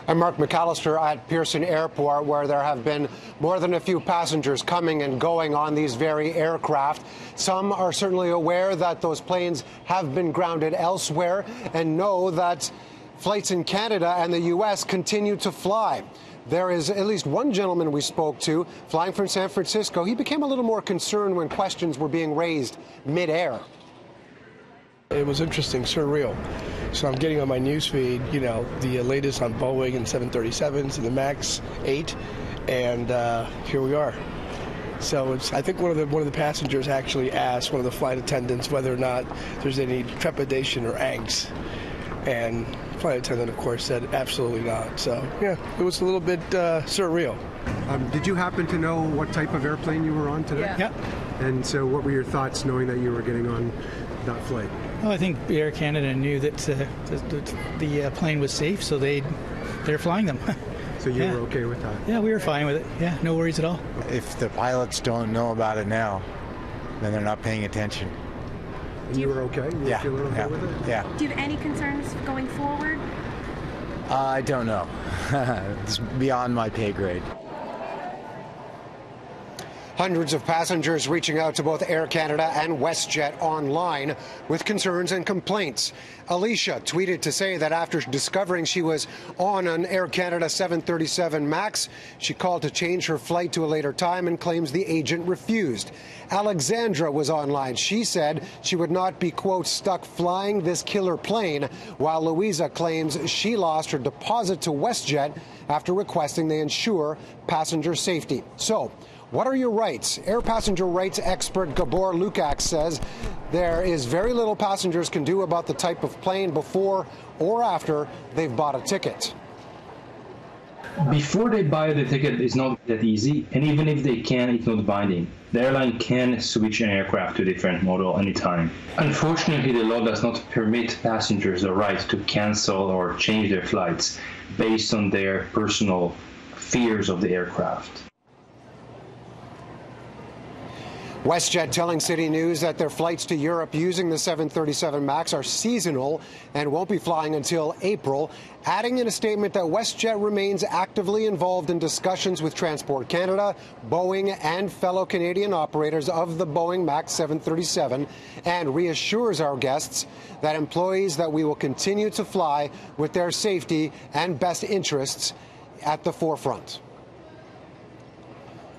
I'm Mark McAllister at Pearson Airport, where there have been more than a few passengers coming and going on these very aircraft. Some are certainly aware that those planes have been grounded elsewhere and know that flights in Canada and the U.S. continue to fly. There is at least one gentleman we spoke to flying from San Francisco. He became a little more concerned when questions were being raised mid-air. It was interesting, surreal. So I'm getting on my news feed, the latest on Boeing and 737s and the MAX 8, and here we are. So I think one of the passengers actually asked one of the flight attendants whether or not there's any trepidation or angst, and the flight attendant, of course, said absolutely not. So yeah, it was a little bit surreal. Did you happen to know what type of airplane you were on today? Yeah. And so what were your thoughts knowing that you were getting on that flight? Well, I think Air Canada knew that the plane was safe, so they're flying them. So you were okay with that? Yeah, we were fine with it. Yeah, no worries at all. If the pilots don't know about it now, then they're not paying attention. And you were okay? You were feeling okay with it? Yeah. Do you have any concerns going forward? I don't know. It's beyond my pay grade. Hundreds of passengers reaching out to both Air Canada and WestJet online with concerns and complaints. Alicia tweeted to say that after discovering she was on an Air Canada 737 MAX, she called to change her flight to a later time and claims the agent refused. Alexandra was online. She said she would not be, quote, stuck flying this killer plane, while Louisa claims she lost her deposit to WestJet after requesting they ensure passenger safety. So, what are your rights? Air passenger rights expert Gabor Lukacs says there is very little passengers can do about the type of plane before or after they've bought a ticket. Before they buy the ticket, it's not that easy, and even if they can, it's not binding. The airline can switch an aircraft to a different model anytime. Unfortunately, the law does not permit passengers the right to cancel or change their flights based on their personal fears of the aircraft. WestJet telling City News that their flights to Europe using the 737 MAX are seasonal and won't be flying until April, adding in a statement that WestJet remains actively involved in discussions with Transport Canada, Boeing, and fellow Canadian operators of the Boeing MAX 737, and reassures our guests that employees that we will continue to fly with their safety and best interests at the forefront.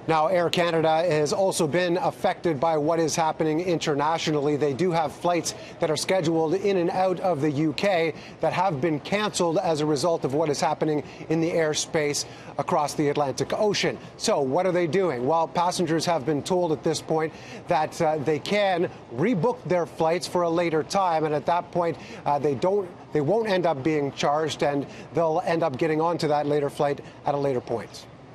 Now, Air Canada has also been affected by what is happening internationally. They do have flights that are scheduled in and out of the UK that have been canceled as a result of what is happening in the airspace across the Atlantic Ocean. So what are they doing? Well, passengers have been told at this point that they can rebook their flights for a later time, and at that point they won't end up being charged, and they'll end up getting onto that later flight at a later point.